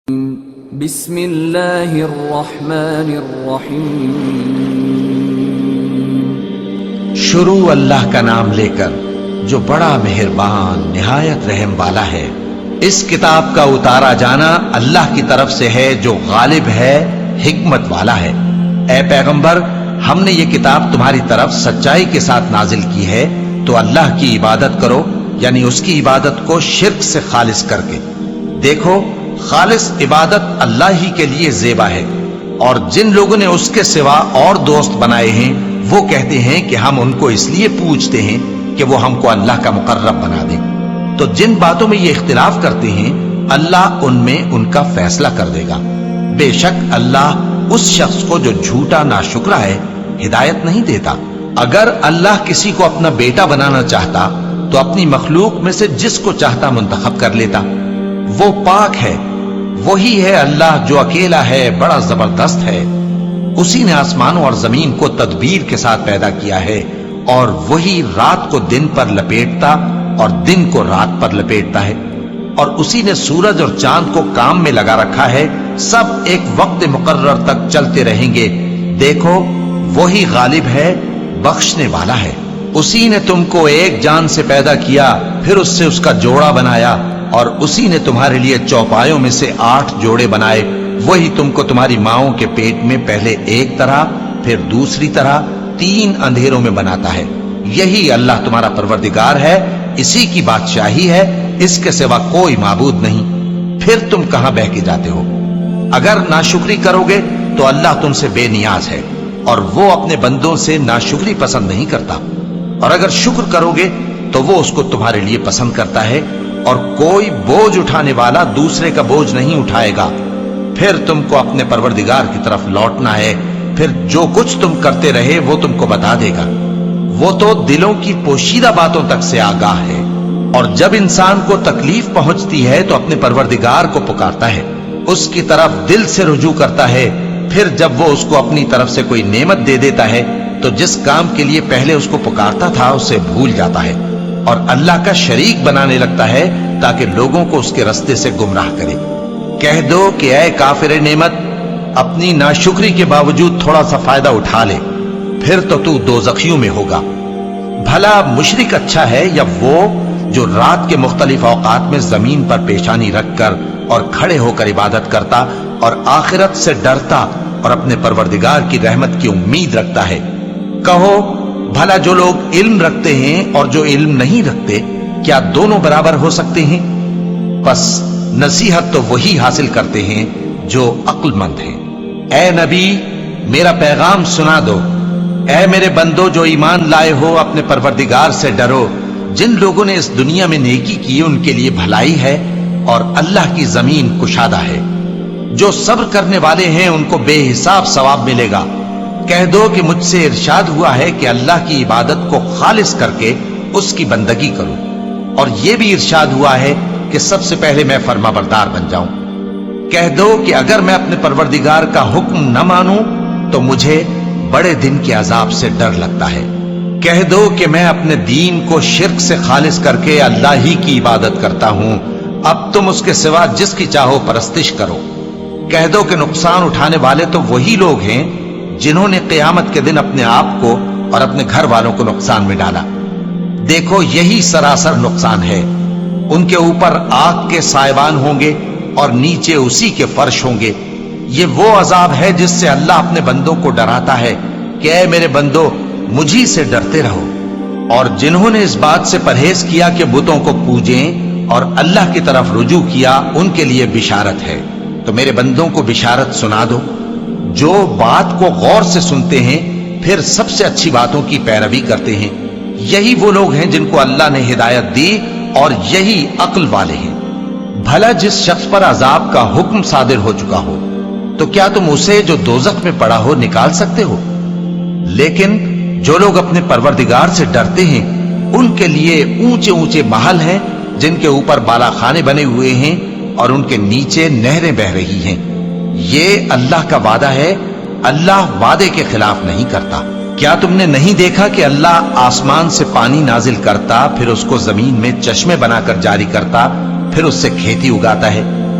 بسم اللہ الرحمن الرحیم۔ شروع اللہ کا نام لے کر جو بڑا مہربان نہایت رحم والا ہے۔ اس کتاب کا اتارا جانا اللہ کی طرف سے ہے جو غالب ہے، حکمت والا ہے۔ اے پیغمبر، ہم نے یہ کتاب تمہاری طرف سچائی کے ساتھ نازل کی ہے، تو اللہ کی عبادت کرو، یعنی اس کی عبادت کو شرک سے خالص کر کے۔ دیکھو، خالص عبادت اللہ ہی کے لیے زیبا ہے، اور جن لوگوں نے اس کے سوا اور دوست بنائے ہیں وہ کہتے ہیں کہ ہم ان کو اس لیے پوجتے ہیں کہ وہ ہم کو اللہ کا مقرب بنا دیں۔ تو جن باتوں میں یہ اختلاف کرتے ہیں اللہ ان میں ان کا فیصلہ کر دے گا۔ بے شک اللہ اس شخص کو جو جھوٹا ناشکرا ہے ہدایت نہیں دیتا۔ اگر اللہ کسی کو اپنا بیٹا بنانا چاہتا تو اپنی مخلوق میں سے جس کو چاہتا منتخب کر لیتا۔ وہ پاک ہے، وہی ہے اللہ جو اکیلا ہے، بڑا زبردست ہے۔ اسی نے آسمانوں اور زمین کو تدبیر کے ساتھ پیدا کیا ہے، اور وہی رات کو دن پر لپیٹتا اور دن کو رات پر لپیٹتا ہے، اور اسی نے سورج اور چاند کو کام میں لگا رکھا ہے، سب ایک وقت مقرر تک چلتے رہیں گے۔ دیکھو، وہی غالب ہے، بخشنے والا ہے۔ اسی نے تم کو ایک جان سے پیدا کیا، پھر اس سے اس کا جوڑا بنایا، اور اسی نے تمہارے لیے چوپایوں میں سے 8 جوڑے بنائے۔ وہی تم کو تمہاری ماؤں کے پیٹ میں پہلے ایک طرح، پھر دوسری طرح 3 اندھیروں میں بناتا ہے۔ یہی اللہ تمہارا پروردگار ہے، اسی کی بادشاہی ہے، اس کے سوا کوئی معبود نہیں۔ پھر تم کہاں بہ کے جاتے ہو؟ اگر ناشکری کرو گے تو اللہ تم سے بے نیاز ہے، اور وہ اپنے بندوں سے ناشکری پسند نہیں کرتا، اور اگر شکر کرو گے تو وہ اس کو تمہارے لیے پسند کرتا ہے، اور کوئی بوجھ اٹھانے والا دوسرے کا بوجھ نہیں اٹھائے گا۔ پھر تم کو اپنے پروردگار کی طرف لوٹنا ہے، پھر جو کچھ تم کرتے رہے وہ تم کو بتا دے گا۔ وہ تو دلوں کی پوشیدہ باتوں تک سے آگاہ ہے، اور جب انسان کو تکلیف پہنچتی ہے تو اپنے پروردگار کو پکارتا ہے، اس کی طرف دل سے رجوع کرتا ہے۔ پھر جب وہ اس کو اپنی طرف سے کوئی نعمت دے دیتا ہے تو جس کام کے لیے پہلے اس کو پکارتا تھا اسے بھول جاتا ہے، اور اللہ کا شریک بنانے لگتا ہے تاکہ لوگوں کو اس کے رستے سے گمراہ کرے۔ کہہ دو کہ اے کافر نعمت، اپنی ناشکری کے باوجود تھوڑا سا فائدہ اٹھا لے، پھر تو دوزخیوں میں ہوگا۔ بھلا مشرک اچھا ہے یا وہ جو رات کے مختلف اوقات میں زمین پر پیشانی رکھ کر اور کھڑے ہو کر عبادت کرتا اور آخرت سے ڈرتا اور اپنے پروردگار کی رحمت کی امید رکھتا ہے۔ کہو، بھلا جو لوگ علم رکھتے ہیں اور جو علم نہیں رکھتے، کیا دونوں برابر ہو سکتے ہیں؟ بس نصیحت تو وہی حاصل کرتے ہیں جو عقل مند ہیں۔ اے نبی، میرا پیغام سنا دو۔ اے میرے بندو جو ایمان لائے ہو، اپنے پروردگار سے ڈرو۔ جن لوگوں نے اس دنیا میں نیکی کی ان کے لیے بھلائی ہے، اور اللہ کی زمین کشادہ ہے۔ جو صبر کرنے والے ہیں ان کو بے حساب ثواب ملے گا۔ کہہ دو کہ مجھ سے ارشاد ہوا ہے کہ اللہ کی عبادت کو خالص کر کے اس کی بندگی کرو، اور یہ بھی ارشاد ہوا ہے کہ سب سے پہلے میں فرما بردار بن جاؤں۔ کہہ دو کہ اگر میں اپنے پروردگار کا حکم نہ مانوں تو مجھے بڑے دن کے عذاب سے ڈر لگتا ہے۔ کہہ دو کہ میں اپنے دین کو شرک سے خالص کر کے اللہ ہی کی عبادت کرتا ہوں، اب تم اس کے سوا جس کی چاہو پرستش کرو۔ کہہ دو کہ نقصان اٹھانے والے تو وہی لوگ ہیں جنہوں نے قیامت کے دن اپنے آپ کو اور اپنے گھر والوں کو نقصان میں ڈالا۔ دیکھو، یہی سراسر نقصان ہے۔ ان کے اوپر آگ کے سائبان ہوں گے اور نیچے اسی کے فرش ہوں گے۔ یہ وہ عذاب ہے جس سے اللہ اپنے بندوں کو ڈراتا ہے کہ اے میرے بندو، مجھی سے ڈرتے رہو۔ اور جنہوں نے اس بات سے پرہیز کیا کہ بتوں کو پوجیں اور اللہ کی طرف رجوع کیا، ان کے لیے بشارت ہے۔ تو میرے بندوں کو بشارت سنا دو، جو بات کو غور سے سنتے ہیں پھر سب سے اچھی باتوں کی پیروی کرتے ہیں۔ یہی وہ لوگ ہیں جن کو اللہ نے ہدایت دی، اور یہی عقل والے ہیں۔ بھلا جس شخص پر عذاب کا حکم صادر ہو چکا ہو، تو کیا تم اسے جو دوزخ میں پڑا ہو نکال سکتے ہو؟ لیکن جو لوگ اپنے پروردگار سے ڈرتے ہیں ان کے لیے اونچے اونچے محل ہیں جن کے اوپر بالا خانے بنے ہوئے ہیں اور ان کے نیچے نہریں بہ رہی ہیں۔ یہ اللہ کا وعدہ ہے، اللہ وعدے کے خلاف نہیں کرتا۔ کیا تم نے نہیں دیکھا کہ اللہ آسمان سے پانی نازل کرتا، پھر اس کو زمین میں چشمے بنا کر جاری کرتا، پھر اس سے کھیتی اگاتا ہے؟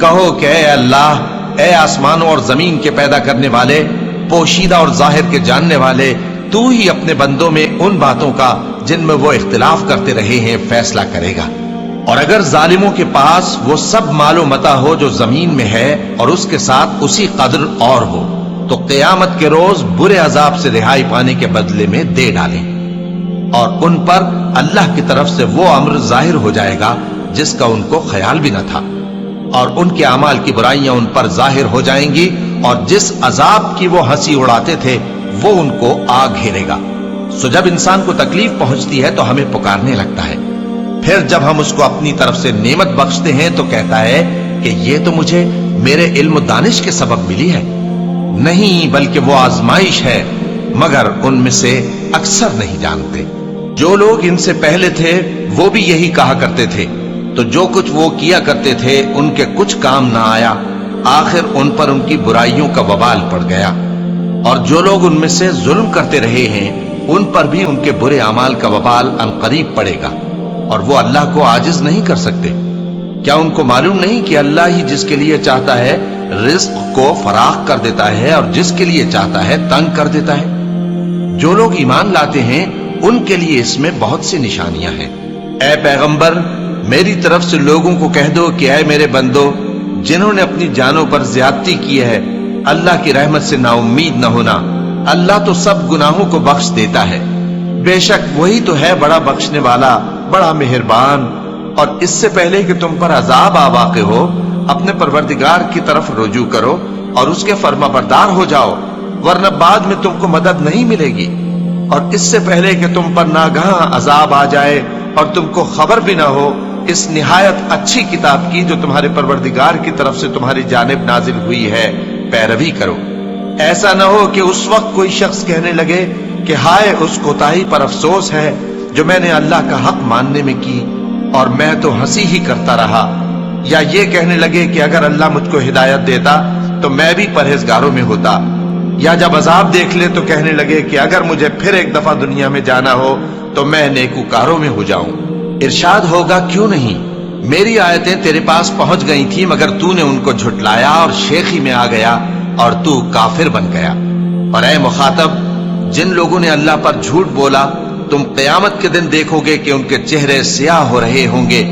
کہو کہ اے اللہ، اے آسمانوں اور زمین کے پیدا کرنے والے، پوشیدہ اور ظاہر کے جاننے والے، تو ہی اپنے بندوں میں ان باتوں کا جن میں وہ اختلاف کرتے رہے ہیں فیصلہ کرے گا۔ اور اگر ظالموں کے پاس وہ سب مال و متاع ہو جو زمین میں ہے اور اس کے ساتھ اسی قدر اور ہو، تو قیامت کے روز برے عذاب سے رہائی پانے کے بدلے میں دے ڈالیں، اور ان پر اللہ کی طرف سے وہ امر ظاہر ہو جائے گا جس کا ان کو خیال بھی نہ تھا، اور ان کے اعمال کی برائیاں ان پر ظاہر ہو جائیں گی، اور جس عذاب کی وہ ہنسی اڑاتے تھے وہ ان کو آ گھیرے گا۔ سو جب انسان کو تکلیف پہنچتی ہے تو ہمیں پکارنے لگتا ہے، پھر جب ہم اس کو اپنی طرف سے نعمت بخشتے ہیں تو کہتا ہے کہ یہ تو مجھے میرے علم و دانش کے سبب ملی ہے۔ نہیں، بلکہ وہ آزمائش ہے، مگر ان میں سے اکثر نہیں جانتے۔ جو لوگ ان سے پہلے تھے وہ بھی یہی کہا کرتے تھے، تو جو کچھ وہ کیا کرتے تھے ان کے کچھ کام نہ آیا، آخر ان پر ان کی برائیوں کا وبال پڑ گیا۔ اور جو لوگ ان میں سے ظلم کرتے رہے ہیں ان پر بھی ان کے برے اعمال کا وبال عنقریب پڑے گا، اور وہ اللہ کو عاجز نہیں کر سکتے۔ کیا ان کو معلوم نہیں کہ اللہ ہی جس کے لیے چاہتا ہے رزق کو فراخ کر دیتا ہے اور جس کے لیے چاہتا ہے تنگ کر دیتا ہے؟ جو لوگ ایمان لاتے ہیں ان کے لیے اس میں بہت سی نشانیاں ہیں۔ اے پیغمبر، میری طرف سے لوگوں کو کہہ دو کہ اے میرے بندو، جنہوں نے اپنی جانوں پر زیادتی کی ہے، اللہ کی رحمت سے نا امید نہ ہونا۔ اللہ تو سب گناہوں کو بخش دیتا ہے، بے شک وہی تو ہے بڑا بخشنے والا، بڑا مہربان۔ اور اس سے پہلے کہ تم پر عذاب آ واقع ہو، اپنے پروردگار کی طرف رجوع کرو اور اس کے فرما بردار ہو جاؤ، ورنہ بعد میں تم کو مدد نہیں ملے گی۔ اور اس سے پہلے کہ تم پر ناگہاں عذاب آ جائے اور تم کو خبر بھی نہ ہو، اس نہایت اچھی کتاب کی جو تمہارے پروردگار کی طرف سے تمہاری جانب نازل ہوئی ہے پیروی کرو۔ ایسا نہ ہو کہ اس وقت کوئی شخص کہنے لگے کہ ہائے اس کوتاہی پر افسوس ہے جو میں نے اللہ کا حق ماننے میں کی، اور میں تو ہنسی ہی کرتا رہا، یا یہ کہنے لگے کہ اگر اللہ مجھ کو ہدایت دیتا تو میں بھی پرہیزگاروں میں ہوتا، یا جب عذاب دیکھ لے تو کہنے لگے کہ اگر مجھے پھر ایک دفعہ دنیا میں جانا ہو تو میں نیکوکاروں میں ہو جاؤں۔ ارشاد ہوگا کیوں نہیں، میری آیتیں تیرے پاس پہنچ گئی تھی مگر تو نے ان کو جھٹلایا اور شیخی میں آ گیا اور تو کافر بن گیا۔ اور اے مخاطب، جن لوگوں نے اللہ پر جھوٹ بولا، تم قیامت کے دن دیکھو گے کہ ان کے چہرے سیاہ ہو رہے ہوں گے۔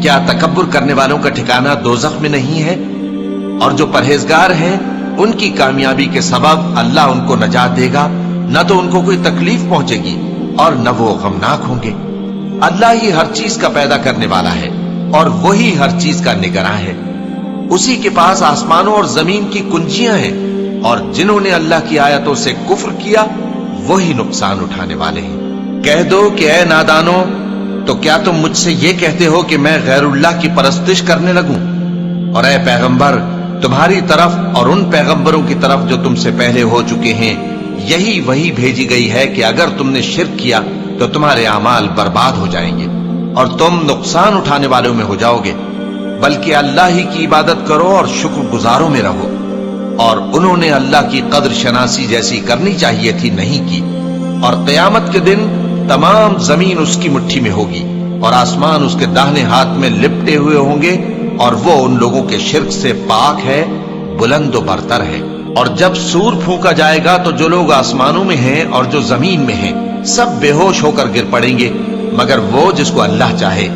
کیا تکبر کرنے والوں کا ٹھکانہ دوزخ میں نہیں ہے؟ اور جو پرہیزگار ہیں ان کی کامیابی کے سبب اللہ ان کو نجات دے گا، نہ تو ان کو کوئی تکلیف پہنچے گی اور نہ وہ غمناک ہوں گے۔ اللہ ہی ہر چیز کا پیدا کرنے والا ہے اور وہی ہر چیز کا نگراں ہے۔ اسی کے پاس آسمانوں اور زمین کی کنجیاں ہیں، اور جنہوں نے اللہ کی آیتوں سے کفر کیا وہی نقصان اٹھانے والے ہیں۔ کہہ دو کہ اے نادانو، تو کیا تم مجھ سے یہ کہتے ہو کہ میں غیر اللہ کی پرستش کرنے لگوں؟ اور اے پیغمبر، تمہاری طرف اور ان پیغمبروں کی طرف جو تم سے پہلے ہو چکے ہیں یہی وہی بھیجی گئی ہے کہ اگر تم نے شرک کیا تو تمہارے اعمال برباد ہو جائیں گے اور تم نقصان اٹھانے والوں میں ہو جاؤ گے، بلکہ اللہ ہی کی عبادت کرو اور شکر گزاروں میں رہو۔ اور انہوں نے اللہ کی قدر شناسی جیسی کرنی چاہیے تھی نہیں کی۔ اور قیامت کے دن تمام زمین اس کی مٹھی میں ہوگی اور آسمان اس کے داہنے ہاتھ میں لپٹے ہوئے ہوں گے، اور وہ ان لوگوں کے شرک سے پاک ہے، بلند و برتر ہے۔ اور جب سور پھونکا جائے گا تو جو لوگ آسمانوں میں ہیں اور جو زمین میں ہیں سب بے ہوش ہو کر گر پڑیں گے مگر وہ جس کو اللہ چاہے۔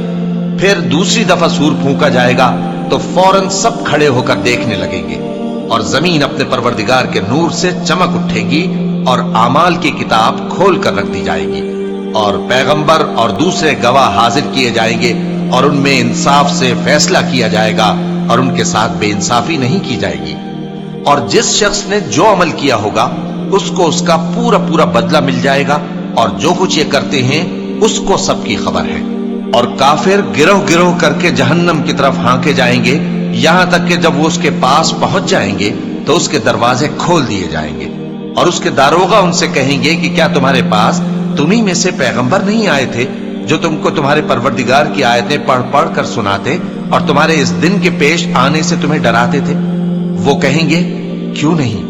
پھر دوسری دفعہ سور پھونکا جائے گا تو فوراً سب کھڑے ہو کر دیکھنے لگیں گے، اور زمین اپنے پروردگار کے نور سے چمک اٹھے گی اور اعمال کی کتاب کھول کر رکھ دی جائے گی، اور پیغمبر اور دوسرے گواہ حاضر کیے جائیں گے، اور ان میں انصاف سے فیصلہ کیا جائے گا اور ان کے ساتھ بے انصافی نہیں کی جائے گی۔ اور جس شخص نے جو عمل کیا ہوگا اس کو اس کا پورا پورا بدلہ مل جائے گا، اور جو کچھ یہ کرتے ہیں اس کو سب کی خبر ہے۔ اور کافر گروہ گروہ کر کے جہنم کی طرف ہانکے جائیں گے، یہاں تک کہ جب وہ اس کے پاس پہنچ جائیں گے تو اس کے دروازے کھول دیے جائیں گے، اور اس کے داروغہ ان سے کہیں گے کہ کیا تمہارے پاس تمہیں میں سے پیغمبر نہیں آئے تھے جو تم کو تمہارے پروردگار کی آیتیں پڑھ پڑھ کر سناتے اور تمہارے اس دن کے پیش آنے سے تمہیں ڈراتے تھے؟ وہ کہیں گے کیوں نہیں،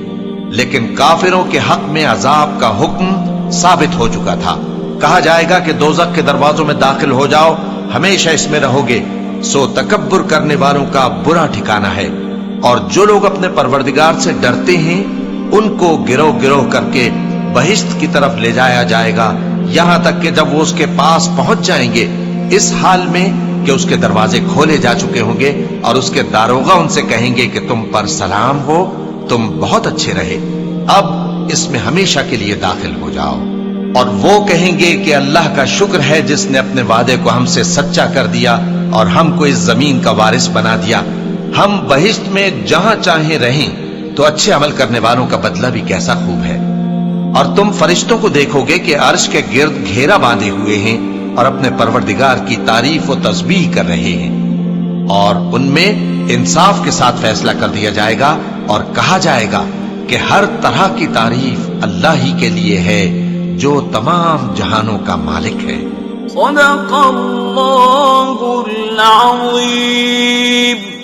لیکن کافروں کے حق میں عذاب کا حکم ثابت ہو چکا تھا۔ کہا جائے گا کہ دوزخ کے دروازوں میں داخل ہو جاؤ، ہمیشہ اس میں رہو گے، سو تکبر کرنے والوں کا برا ٹھکانہ ہے۔ اور جو لوگ اپنے پروردگار سے ڈرتے ہیں ان کو گروہ گروہ کر کے بہشت کی طرف لے جایا جائے گا، یہاں تک کہ جب وہ اس کے پاس پہنچ جائیں گے اس حال میں کہ اس کے دروازے کھولے جا چکے ہوں گے، اور اس کے داروغہ ان سے کہیں گے کہ تم پر سلام ہو، تم بہت اچھے رہے، اب اس میں ہمیشہ کے لیے داخل ہو جاؤ۔ اور وہ کہیں گے کہ اللہ کا شکر ہے جس نے اپنے وعدے کو ہم سے سچا کر دیا اور ہم کو اس زمین کا وارث بنا دیا، ہم بہشت میں جہاں چاہیں رہیں، تو اچھے عمل کرنے والوں کا بدلہ بھی کیسا خوب ہے۔ اور تم فرشتوں کو دیکھو گے کہ عرش کے گرد گھیرا باندھے ہوئے ہیں اور اپنے پروردگار کی تعریف و تسبیح کر رہے ہیں، اور ان میں انصاف کے ساتھ فیصلہ کر دیا جائے گا اور کہا جائے گا کہ ہر طرح کی تعریف اللہ ہی کے لیے ہے جو تمام جہانوں کا مالک ہے۔ صدق اللہ العظیم۔